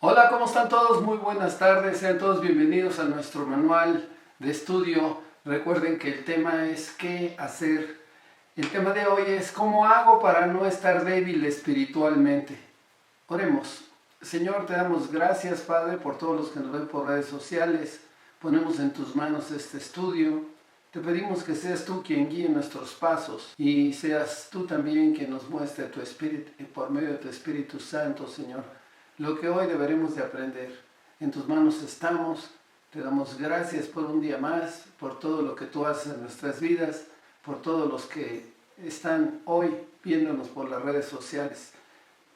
Hola, ¿cómo están todos? Muy buenas tardes, sean todos bienvenidos a nuestro manual de estudio. Recuerden que el tema es ¿qué hacer? El tema de hoy es ¿cómo hago para no estar débil espiritualmente? Oremos. Señor, te damos gracias, Padre, por todos los que nos ven por redes sociales. Ponemos en tus manos este estudio. Te pedimos que seas tú quien guíe nuestros pasos y seas tú también quien nos muestre tu Espíritu, por medio de tu Espíritu Santo, Señor, lo que hoy deberemos de aprender. En tus manos estamos. Te damos gracias por un día más, por todo lo que tú haces en nuestras vidas, por todos los que están hoy viéndonos por las redes sociales.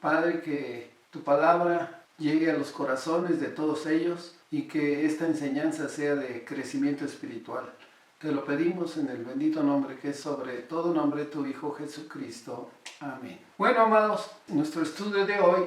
Padre, que tu palabra llegue a los corazones de todos ellos y que esta enseñanza sea de crecimiento espiritual. Te lo pedimos en el bendito nombre que es sobre todo nombre tu Hijo Jesucristo. Amén. Bueno, amados, nuestro estudio de hoy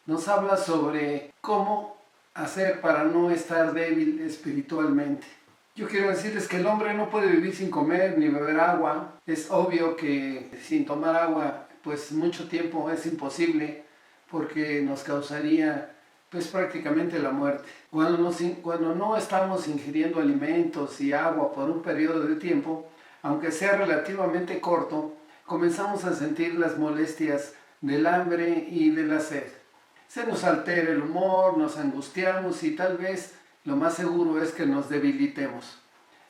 nos habla sobre cómo hacer para no estar débil espiritualmente. Yo quiero decirles que el hombre no puede vivir sin comer ni beber agua. Es obvio que sin tomar agua, pues mucho tiempo es imposible porque nos causaría pues prácticamente la muerte. Cuando no estamos ingiriendo alimentos y agua por un periodo de tiempo, aunque sea relativamente corto, comenzamos a sentir las molestias del hambre y de la sed. Se nos altera el humor, nos angustiamos y tal vez lo más seguro es que nos debilitemos.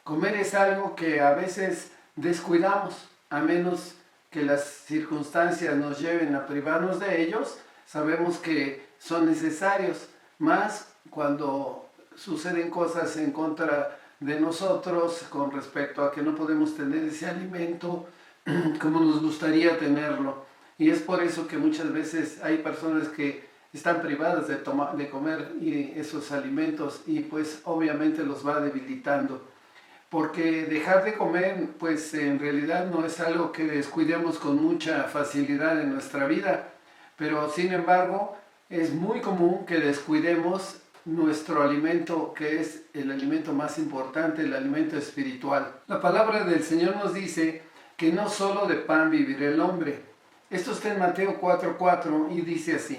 Comer es algo que a veces descuidamos, a menos que las circunstancias nos lleven a privarnos de ellos. Sabemos que son necesarios, más cuando suceden cosas en contra de nosotros con respecto a que no podemos tener ese alimento como nos gustaría tenerlo. Y es por eso que muchas veces hay personas que están privadas de comer esos alimentos y pues obviamente los va debilitando. Porque dejar de comer pues en realidad no es algo que descuidemos con mucha facilidad en nuestra vida, pero sin embargo es muy común que descuidemos nuestro alimento, que es el alimento más importante, el alimento espiritual. La palabra del Señor nos dice que no solo de pan vivirá el hombre. Esto está en Mateo 4:4 y dice así: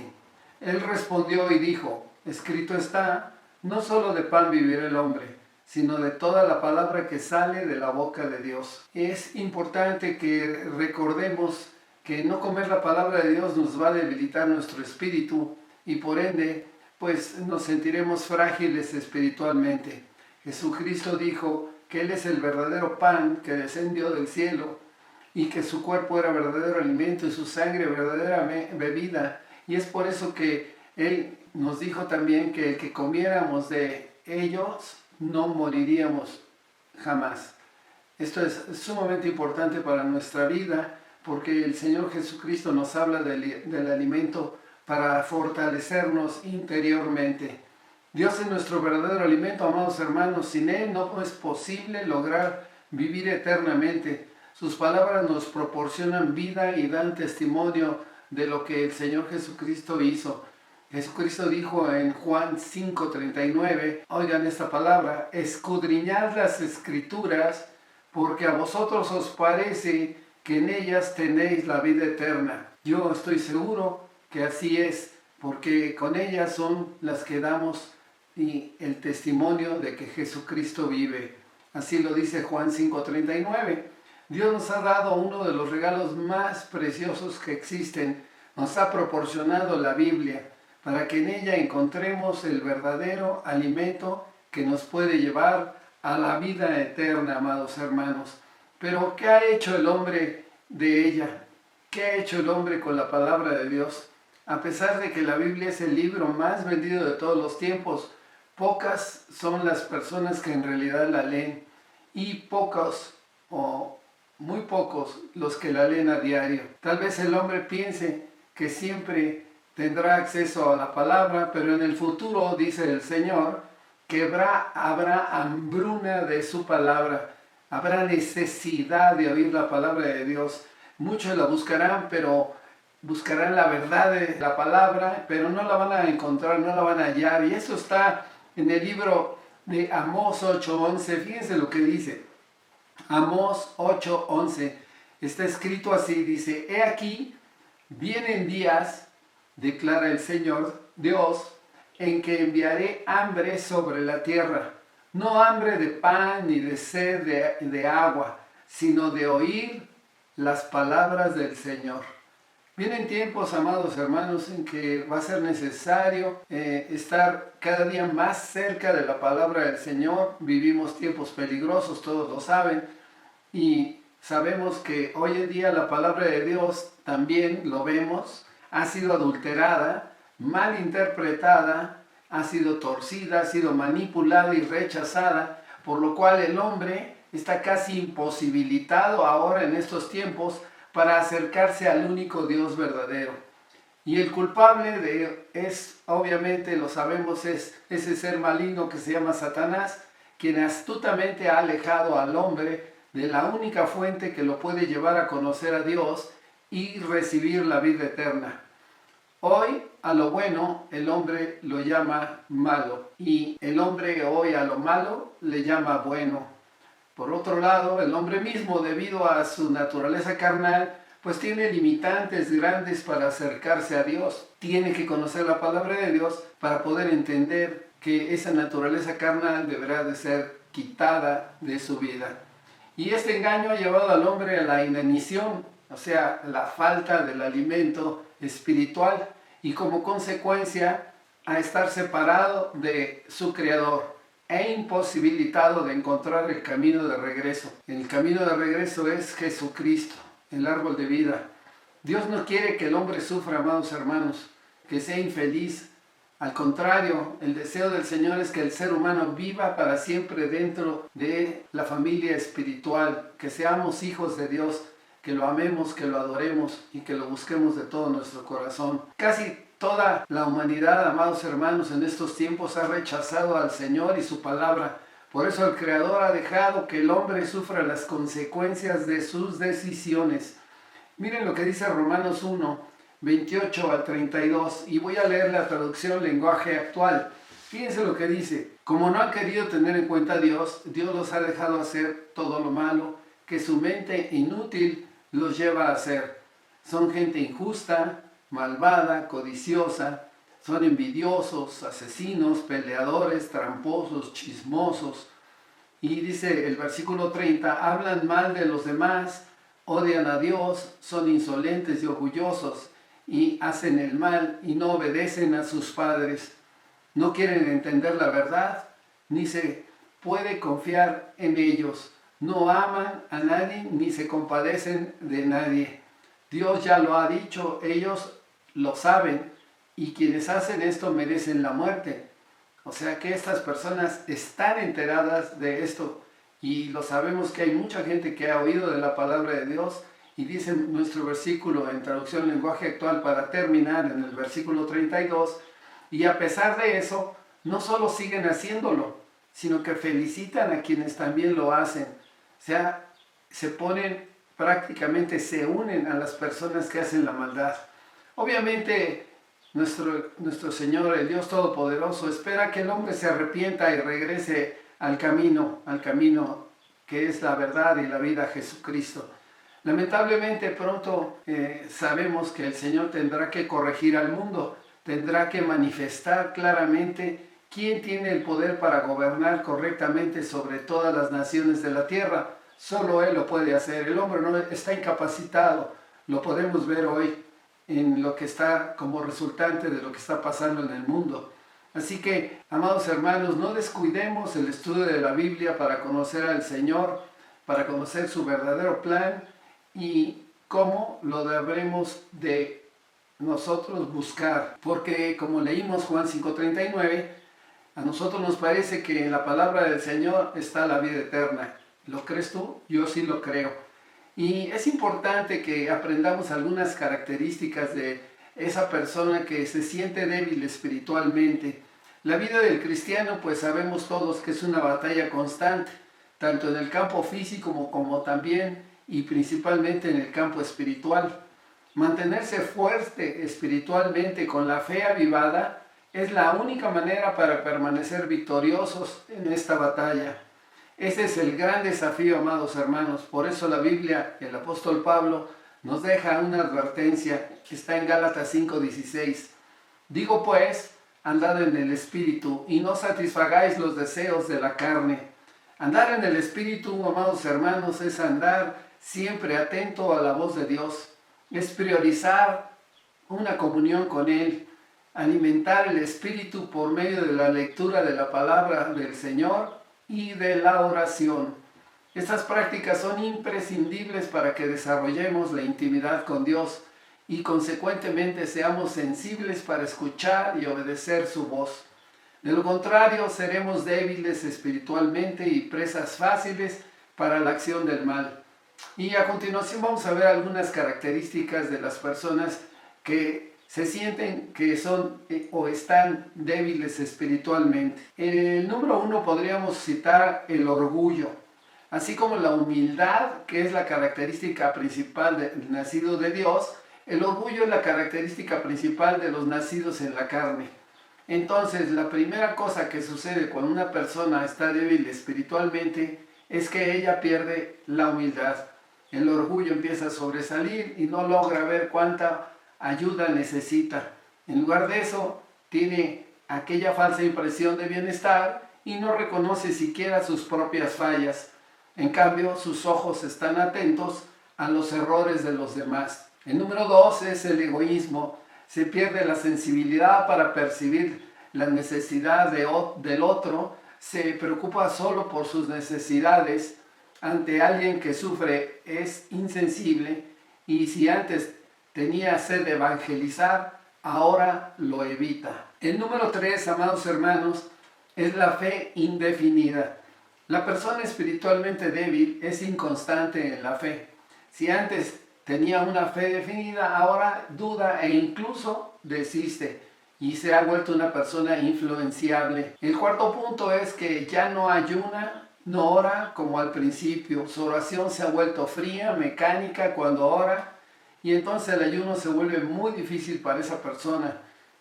Él respondió y dijo, escrito está, no solo de pan vivirá el hombre, sino de toda la palabra que sale de la boca de Dios. Es importante que recordemos que no comer la palabra de Dios nos va a debilitar nuestro espíritu y por ende, pues nos sentiremos frágiles espiritualmente. Jesucristo dijo que Él es el verdadero pan que descendió del cielo y que su cuerpo era verdadero alimento y su sangre verdadera bebida. Y es por eso que Él nos dijo también que el que comiéramos de ellos no moriríamos jamás. Esto es sumamente importante para nuestra vida porque el Señor Jesucristo nos habla del alimento para fortalecernos interiormente. Dios es nuestro verdadero alimento, amados hermanos. Sin Él no es posible lograr vivir eternamente. Sus palabras nos proporcionan vida y dan testimonio de lo que el Señor Jesucristo hizo. Jesucristo dijo en Juan 5:39, oigan esta palabra, escudriñad las Escrituras, porque a vosotros os parece que en ellas tenéis la vida eterna. Yo estoy seguro que así es, porque con ellas son las que damos el testimonio de que Jesucristo vive. Así lo dice Juan 5:39. Dios nos ha dado uno de los regalos más preciosos que existen. Nos ha proporcionado la Biblia para que en ella encontremos el verdadero alimento que nos puede llevar a la vida eterna, amados hermanos. Pero ¿qué ha hecho el hombre de ella? ¿Qué ha hecho el hombre con la palabra de Dios? A pesar de que la Biblia es el libro más vendido de todos los tiempos, pocas son las personas que en realidad la leen y pocos o muy pocos los que la leen a diario. Tal vez el hombre piense que siempre tendrá acceso a la palabra, pero en el futuro, dice el Señor, que habrá hambruna de su palabra, habrá necesidad de oír la palabra de Dios. Muchos la buscarán, pero buscarán la verdad de la palabra, pero no la van a encontrar, no la van a hallar. Y eso está en el libro de Amós 8:11. Fíjense lo que dice. Amós 8:11. Está escrito así, dice, he aquí, vienen días, declara el Señor Dios, en que enviaré hambre sobre la tierra, no hambre de pan ni de sed de agua, sino de oír las palabras del Señor. Vienen tiempos, amados hermanos, en que va a ser necesario estar cada día más cerca de la palabra del Señor. Vivimos tiempos peligrosos, todos lo saben, y sabemos que hoy en día la palabra de Dios, también lo vemos, ha sido adulterada, mal interpretada, ha sido torcida, ha sido manipulada y rechazada, por lo cual el hombre está casi imposibilitado ahora en estos tiempos para acercarse al único Dios verdadero. Y el culpable es, obviamente lo sabemos, es ese ser maligno que se llama Satanás, quien astutamente ha alejado al hombre de la única fuente que lo puede llevar a conocer a Dios y recibir la vida eterna. Hoy a lo bueno el hombre lo llama malo, y el hombre hoy a lo malo le llama bueno. Por otro lado, el hombre mismo, debido a su naturaleza carnal, pues tiene limitantes grandes para acercarse a Dios. Tiene que conocer la palabra de Dios para poder entender que esa naturaleza carnal deberá de ser quitada de su vida. Y este engaño ha llevado al hombre a la inanición, o sea, la falta del alimento espiritual, y como consecuencia a estar separado de su Creador e imposibilitado de encontrar el camino de regreso. El camino de regreso es Jesucristo, el árbol de vida. Dios no quiere que el hombre sufra, amados hermanos, que sea infeliz. Al contrario, el deseo del Señor es que el ser humano viva para siempre dentro de la familia espiritual, que seamos hijos de Dios, que lo amemos, que lo adoremos y que lo busquemos de todo nuestro corazón. Casi toda la humanidad, amados hermanos, en estos tiempos ha rechazado al Señor y su palabra. Por eso el Creador ha dejado que el hombre sufra las consecuencias de sus decisiones. Miren lo que dice Romanos 1, 28 al 32, y voy a leer la traducción lenguaje actual. Fíjense lo que dice: como no han querido tener en cuenta a Dios, Dios los ha dejado hacer todo lo malo que su mente inútil los lleva a hacer. Son gente injusta, malvada, codiciosa, son envidiosos, asesinos, peleadores, tramposos, chismosos. Y dice el versículo 30, hablan mal de los demás, odian a Dios, son insolentes y orgullosos, y hacen el mal y no obedecen a sus padres. No quieren entender la verdad, ni se puede confiar en ellos. No aman a nadie, ni se compadecen de nadie. Dios ya lo ha dicho, ellos lo saben, y quienes hacen esto merecen la muerte. O sea que estas personas están enteradas de esto, y lo sabemos que hay mucha gente que ha oído de la palabra de Dios, y dice nuestro versículo en traducción lenguaje actual para terminar en el versículo 32, y a pesar de eso, no solo siguen haciéndolo, sino que felicitan a quienes también lo hacen. O sea, se ponen, prácticamente se unen a las personas que hacen la maldad. Obviamente, nuestro Señor, el Dios Todopoderoso, espera que el hombre se arrepienta y regrese al camino que es la verdad y la vida, Jesucristo. Lamentablemente pronto sabemos que el Señor tendrá que corregir al mundo, tendrá que manifestar claramente quién tiene el poder para gobernar correctamente sobre todas las naciones de la tierra. Solo Él lo puede hacer. El hombre no está incapacitado. Lo podemos ver hoy en lo que está como resultante de lo que está pasando en el mundo. Así que, amados hermanos, no descuidemos el estudio de la Biblia para conocer al Señor, para conocer su verdadero plan y cómo lo deberemos de nosotros buscar. Porque, como leímos Juan 5:39, a nosotros nos parece que en la palabra del Señor está la vida eterna. ¿Lo crees tú? Yo sí lo creo. Y es importante que aprendamos algunas características de esa persona que se siente débil espiritualmente. La vida del cristiano, pues sabemos todos que es una batalla constante, tanto en el campo físico como también y principalmente en el campo espiritual. Mantenerse fuerte espiritualmente con la fe avivada es la única manera para permanecer victoriosos en esta batalla. Ese es el gran desafío, amados hermanos. Por eso la Biblia, el apóstol Pablo, nos deja una advertencia que está en Gálatas 5:16. Digo pues, andad en el Espíritu y no satisfagáis los deseos de la carne. Andar en el Espíritu, amados hermanos, es andar siempre atento a la voz de Dios. Es priorizar una comunión con Él, alimentar el Espíritu por medio de la lectura de la palabra del Señor y de la oración. Estas prácticas son imprescindibles para que desarrollemos la intimidad con Dios y consecuentemente seamos sensibles para escuchar y obedecer su voz. De lo contrario, seremos débiles espiritualmente y presas fáciles para la acción del mal. Y a continuación vamos a ver algunas características de las personas que se sienten que son o están débiles espiritualmente. En el número 1 podríamos citar el orgullo, así como la humildad, que es la característica principal del nacido de Dios. El orgullo es la característica principal de los nacidos en la carne. Entonces, la primera cosa que sucede cuando una persona está débil espiritualmente es que ella pierde la humildad. El orgullo empieza a sobresalir y no logra ver cuánta ayuda necesita. En lugar de eso, tiene aquella falsa impresión de bienestar y no reconoce siquiera sus propias fallas. En cambio, sus ojos están atentos a los errores de los demás. El número 2 es el egoísmo. Se pierde la sensibilidad para percibir la necesidad del otro, se preocupa solo por sus necesidades. Ante alguien que sufre es insensible y si antes tenía sed de evangelizar, ahora lo evita. El número 3, amados hermanos, es la fe indefinida. La persona espiritualmente débil es inconstante en la fe. Si antes tenía una fe definida, ahora duda e incluso desiste y se ha vuelto una persona influenciable. El cuarto punto es que ya no ayuna, no ora como al principio. Su oración se ha vuelto fría, mecánica cuando ora y entonces el ayuno se vuelve muy difícil para esa persona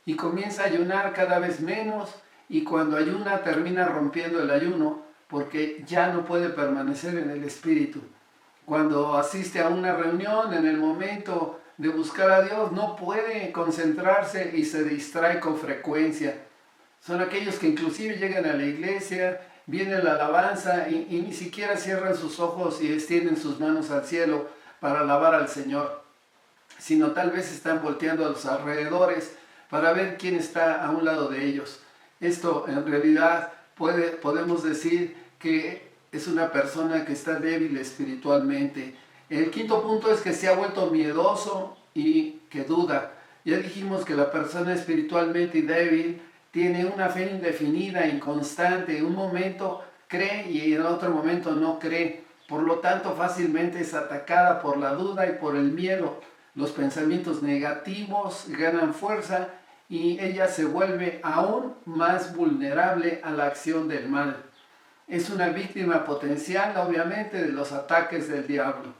y comienza a ayunar cada vez menos y cuando ayuna termina rompiendo el ayuno porque ya no puede permanecer en el espíritu. Cuando asiste a una reunión, en el momento de buscar a Dios, no puede concentrarse y se distrae con frecuencia. Son aquellos que inclusive llegan a la iglesia, viene la alabanza y ni siquiera cierran sus ojos y extienden sus manos al cielo para alabar al Señor, sino tal vez están volteando a los alrededores para ver quién está a un lado de ellos. Esto en realidad podemos decir que es una persona que está débil espiritualmente. El quinto punto es que se ha vuelto miedoso y que duda. Ya dijimos que la persona espiritualmente débil tiene una fe indefinida, inconstante. En un momento cree y en otro momento no cree. Por lo tanto, fácilmente es atacada por la duda y por el miedo. Los pensamientos negativos ganan fuerza y ella se vuelve aún más vulnerable a la acción del mal. Es una víctima potencial, obviamente, de los ataques del diablo.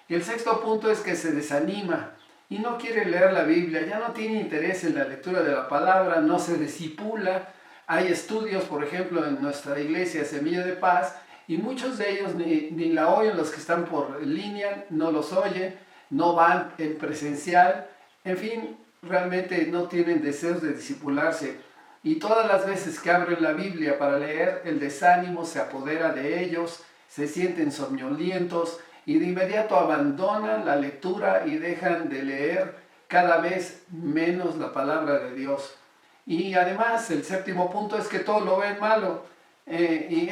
Y el sexto punto es que se desanima y no quiere leer la Biblia, ya no tiene interés en la lectura de la palabra, no se discipula. Hay estudios, por ejemplo, en nuestra iglesia Semilla de Paz, y muchos de ellos ni la oyen, los que están por línea no los oyen, no van en presencial, en fin, realmente no tienen deseos de discipularse. Y todas las veces que abren la Biblia para leer, el desánimo se apodera de ellos, se sienten somnolientos y de inmediato abandonan la lectura y dejan de leer cada vez menos la palabra de Dios. Y además el séptimo punto es que todo lo ven malo. Y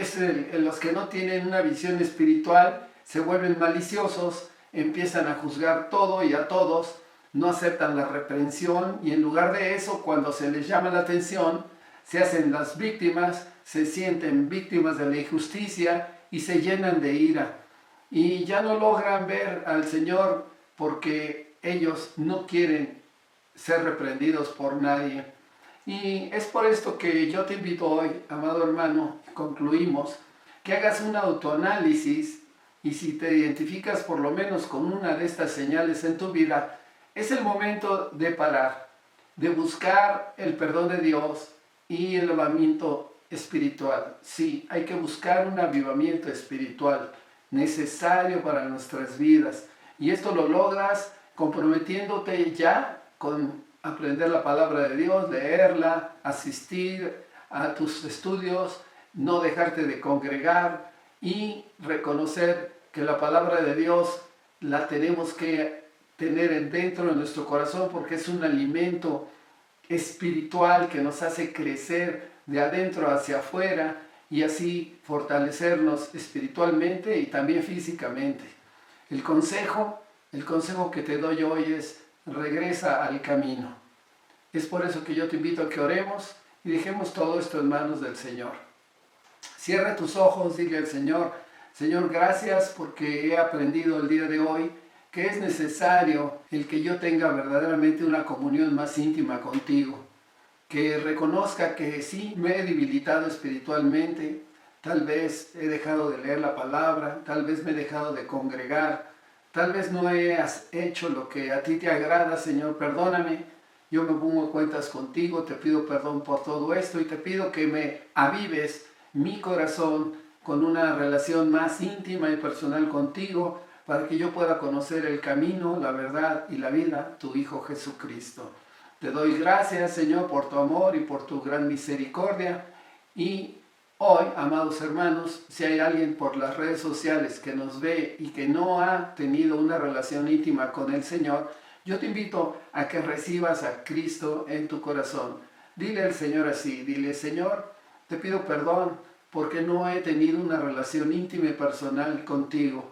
los que no tienen una visión espiritual se vuelven maliciosos, empiezan a juzgar todo y a todos, no aceptan la reprensión y en lugar de eso, cuando se les llama la atención, se hacen las víctimas, se sienten víctimas de la injusticia y se llenan de ira. Y ya no logran ver al Señor porque ellos no quieren ser reprendidos por nadie. Y es por esto que yo te invito hoy, amado hermano, concluimos, que hagas un autoanálisis y si te identificas por lo menos con una de estas señales en tu vida, es el momento de parar, de buscar el perdón de Dios y el avivamiento espiritual. Sí, hay que buscar un avivamiento espiritual necesario para nuestras vidas. Y esto lo logras comprometiéndote ya con aprender la palabra de Dios, leerla, asistir a tus estudios, no dejarte de congregar y reconocer que la palabra de Dios la tenemos que tener dentro de nuestro corazón porque es un alimento espiritual que nos hace crecer de adentro hacia afuera y así fortalecernos espiritualmente y también físicamente. El consejo que te doy hoy es: regresa al camino. Es por eso que yo te invito a que oremos y dejemos todo esto en manos del Señor. Cierra tus ojos, dile al Señor: Señor, gracias porque he aprendido el día de hoy que es necesario el que yo tenga verdaderamente una comunión más íntima contigo. Que reconozca que sí me he debilitado espiritualmente, tal vez he dejado de leer la palabra, tal vez me he dejado de congregar, tal vez no he hecho lo que a ti te agrada, Señor, perdóname. Yo me pongo a cuentas contigo, te pido perdón por todo esto y te pido que me avives mi corazón con una relación más íntima y personal contigo para que yo pueda conocer el camino, la verdad y la vida, tu Hijo Jesucristo. Te doy gracias, Señor, por tu amor y por tu gran misericordia. Y hoy, amados hermanos, si hay alguien por las redes sociales que nos ve y que no ha tenido una relación íntima con el Señor, yo te invito a que recibas a Cristo en tu corazón. Dile al Señor así, dile: Señor, te pido perdón porque no he tenido una relación íntima y personal contigo.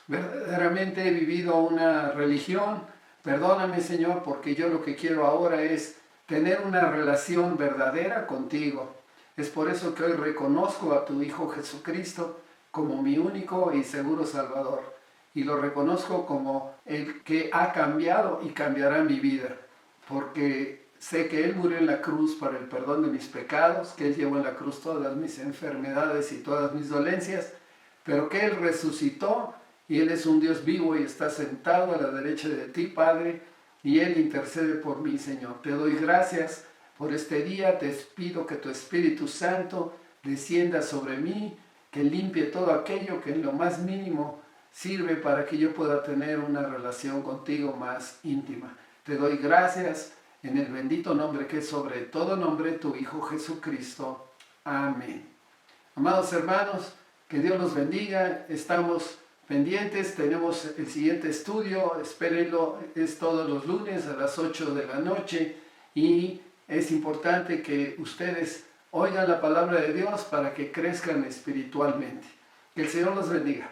Verdaderamente he vivido una religión. Perdóname, Señor, porque yo lo que quiero ahora es tener una relación verdadera contigo. Es por eso que hoy reconozco a tu Hijo Jesucristo como mi único y seguro Salvador. Y lo reconozco como el que ha cambiado y cambiará mi vida. Porque sé que Él murió en la cruz para el perdón de mis pecados, que Él llevó en la cruz todas mis enfermedades y todas mis dolencias, pero que Él resucitó y Él es un Dios vivo y está sentado a la derecha de ti, Padre, y Él intercede por mí, Señor. Te doy gracias por este día, te pido que tu Espíritu Santo descienda sobre mí, que limpie todo aquello que en lo más mínimo sirve para que yo pueda tener una relación contigo más íntima. Te doy gracias en el bendito nombre que es sobre todo nombre, tu Hijo Jesucristo. Amén. Amados hermanos, que Dios los bendiga. Estamos pendientes, tenemos el siguiente estudio, espérenlo, es todos los lunes a las 8 de la noche y es importante que ustedes oigan la palabra de Dios para que crezcan espiritualmente. Que el Señor los bendiga.